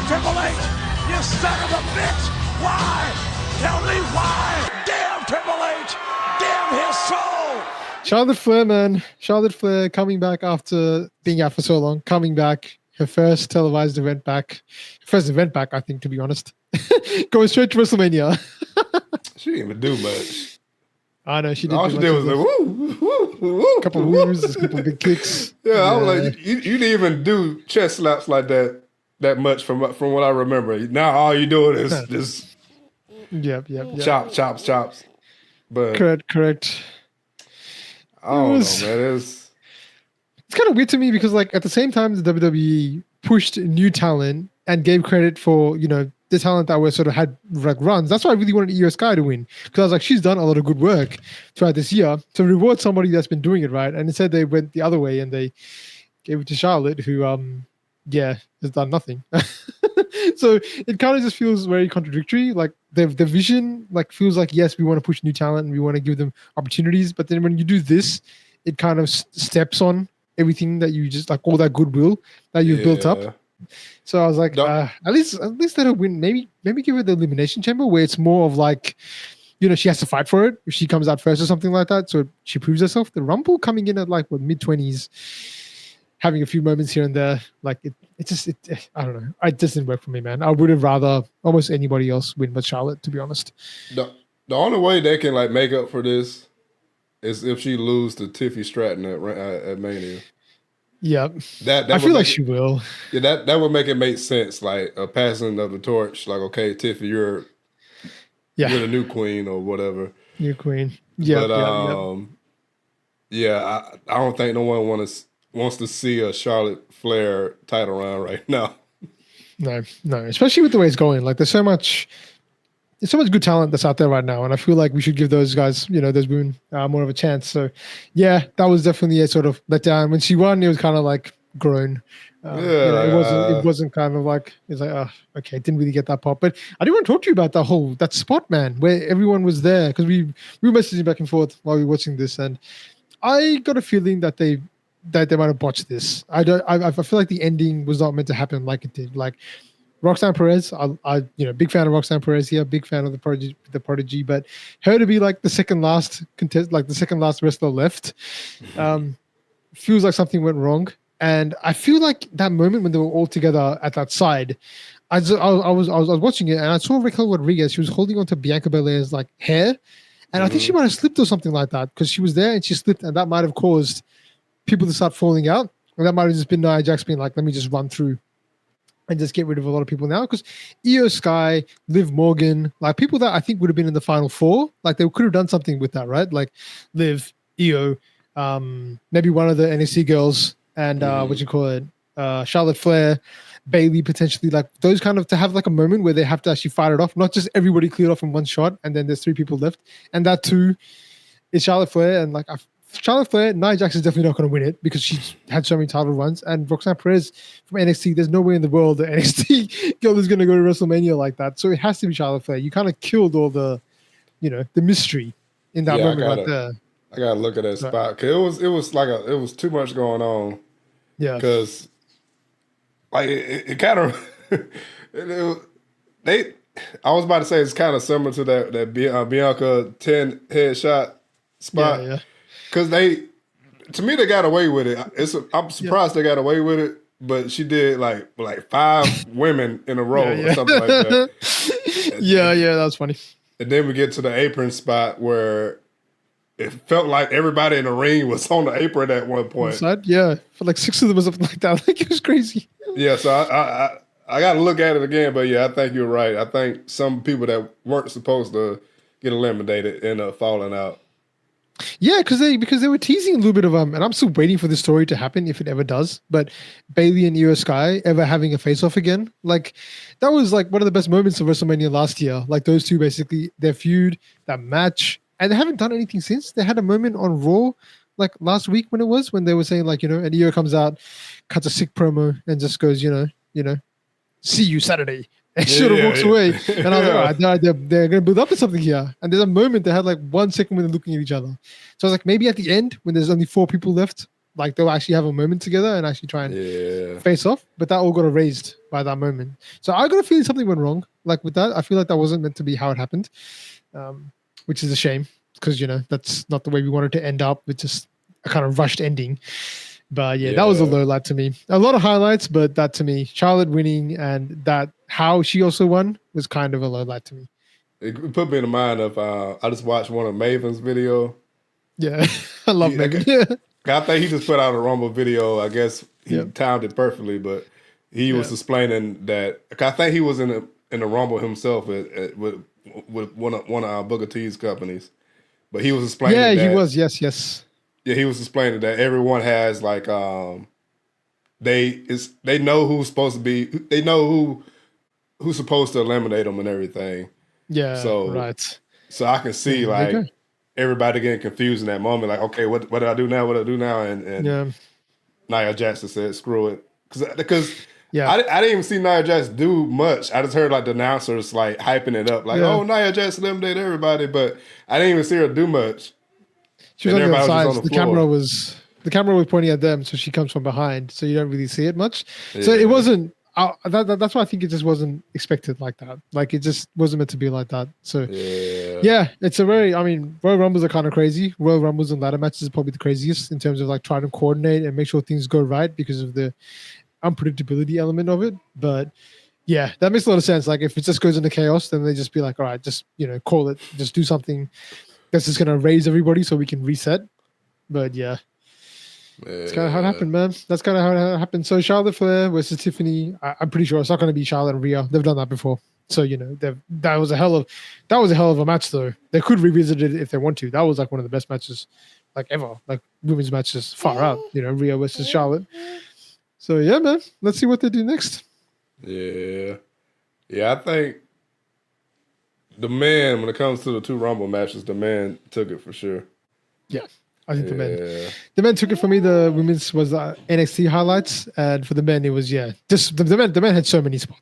Triple H, you son of a bitch! Why? Tell me why! Damn Triple H! Damn his soul! Charlotte Flair, man. Charlotte Flair coming back after being out for so long. Coming back. Her first televised event back. First event back, I think, to be honest. Going straight to WrestleMania. She didn't even do much. I know, she did. All she did was like, woo, woo, woo. A couple of woos, a couple of big kicks. Yeah, I was like, you didn't even do chest slaps like that much from what I remember. Now all you doing is just yep. chops. But Correct. I don't know, man. It's kind of weird to me because, like, at the same time, the WWE pushed new talent and gave credit for, you know, the talent that were sort of had like runs. That's why I really wanted Io Sky to win, because I was like, she's done a lot of good work throughout this year to reward somebody that's been doing it right. And instead, they went the other way and they gave it to Charlotte, who, has done nothing. So it kind of just feels very contradictory. Like the vision, like, feels like, yes, we want to push new talent and we want to give them opportunities, but then when you do this, it kind of steps on everything that you just, like, all that goodwill that you've built up. So I was like, at least let her win. Maybe give her the Elimination Chamber, where it's more of like, you know, she has to fight for it if she comes out first or something like that. So she proves herself. The Rumble coming in at like mid-20s, having a few moments here and there, like it I don't know. It just didn't work for me, man. I would have rather almost anybody else win but Charlotte, to be honest. The only way they can like make up for this is if she lose to Tiffy Stratton at Mania. Yeah, that I feel like she will. Yeah, that would make it make sense. Like a passing of the torch. Like, okay, Tiffy, you're the new queen or whatever. New queen. Yeah. But I don't think no one wants to see a Charlotte Flair title run right now. No, especially with the way it's going. Like, there's so much good talent that's out there right now, and I feel like we should give those guys, you know, those women, more of a chance. So, yeah, that was definitely a sort of letdown. When she won, it was kind of like grown. You know, it wasn't kind of like, it's like, oh, okay, didn't really get that pop. But I do want to talk to you about that spot, man, where everyone was there, because we were messaging back and forth while we were watching this, and I got a feeling that they might have botched this. I feel like the ending was not meant to happen like it did. Like, Roxanne Perez, I big fan of Roxanne Perez here, big fan of the Prodigy, but her to be like the second last wrestler left, feels like something went wrong. And I feel like that moment when they were all together at that side, I was watching it and I saw Raquel Rodriguez. She was holding onto Bianca Belair's like hair, and I think she might have slipped or something like that, because she was there and she slipped, and that might have caused people to start falling out, and that might have just been Nia Jax being like, let me just run through and just get rid of a lot of people now, because Io Sky, Liv Morgan, like people that I think would have been in the final four, like they could have done something with that, right? Like Liv, Io, maybe one of the NXT girls, and Charlotte Flair, Bailey potentially, like those kind of, to have like a moment where they have to actually fight it off, not just everybody cleared off in one shot and then there's 3 people left, and that too is Charlotte Flair, and like Charlotte Flair, Nia Jax is definitely not going to win it because she's had so many title runs. And Roxanne Perez from NXT, there's no way in the world that NXT girl is going to go to WrestleMania like that. So it has to be Charlotte Flair. You kind of killed all the, the mystery in that moment right there. I got to look at that spot, because it was too much going on. Yeah. Because like it kind of, I was about to say it's kind of similar to that Bianca 10 headshot spot. Yeah. Because to me, they got away with it. I'm surprised they got away with it, but she did like 5 women in a row or something like that. Yeah, that's funny. And then we get to the apron spot where it felt like everybody in the ring was on the apron at one point. Yeah, for like 6 of them or something like that. Like, it was crazy. Yeah, so I got to look at it again, but yeah, I think you're right. I think some people that weren't supposed to get eliminated end up falling out. Yeah, because they were teasing a little bit of and I'm still waiting for this story to happen if it ever does. But Bailey and Io Sky ever having a face-off again, like that was like one of the best moments of WrestleMania last year. Like those two, basically their feud, that match, and they haven't done anything since. They had a moment on Raw like last week when they were saying like, and Io comes out, cuts a sick promo, and just goes, see you Saturday. And sort of walks away. And I was like, all right, they're going to build up to something here. And there's a moment they had like 1 second when they're looking at each other. So I was like, maybe at the end, when there's only 4 people left, like they'll actually have a moment together and actually try and face off. But that all got erased by that moment. So I got a feeling something went wrong. Like with that, I feel like that wasn't meant to be how it happened, which is a shame because that's not the way we wanted to end up with just a kind of rushed ending. But yeah, that was a low light to me. A lot of highlights, but that to me, Charlotte winning and that how she also won was kind of a low light to me. It put me in the mind of I just watched one of Maven's video. Yeah, I love Maven. I think he just put out a Rumble video. I guess he timed it perfectly, but he was explaining that I think he was in the Rumble himself with one of Booker T's companies. But he was explaining that. Yeah, he was. Yes. Yeah, he was explaining that everyone has like they know who's supposed to be. They know who's supposed to eliminate them and everything. Yeah. So right. So I can see like everybody getting confused in that moment. Like, okay, what do I do now? What do I do now? And Nia Jackson said, "Screw it," because I didn't even see Nia Jackson do much. I just heard like the announcers like hyping it up, like, "Oh, Nia Jackson eliminated everybody," but I didn't even see her do much. She was on the sides. The camera was pointing at them, so she comes from behind, so you don't really see it much. Yeah. So it wasn't. That's why I think it just wasn't expected like that. Like it just wasn't meant to be like that. So it's a very. I mean, Royal Rumbles are kind of crazy. Royal Rumbles and ladder matches are probably the craziest in terms of like trying to coordinate and make sure things go right because of the unpredictability element of it. But yeah, that makes a lot of sense. Like if it just goes into chaos, then they just be like, all right, just call it, just do something that's just gonna raise everybody so we can reset. But yeah. That's kind of how it happened, man. That's kind of how it happened. So Charlotte Flair versus Tiffany. I'm pretty sure it's not going to be Charlotte and Rhea. They've done that before. So that was a hell of a match, though. They could revisit it if they want to. That was like one of the best matches, like ever, like women's matches far out. Rhea versus Charlotte. So yeah, man. Let's see what they do next. Yeah. I think the man, when it comes to the two Rumble matches, the man took it for sure. Yeah. I think the men took it for me. The women's was NXT highlights, and for the men it was just the men had so many spots.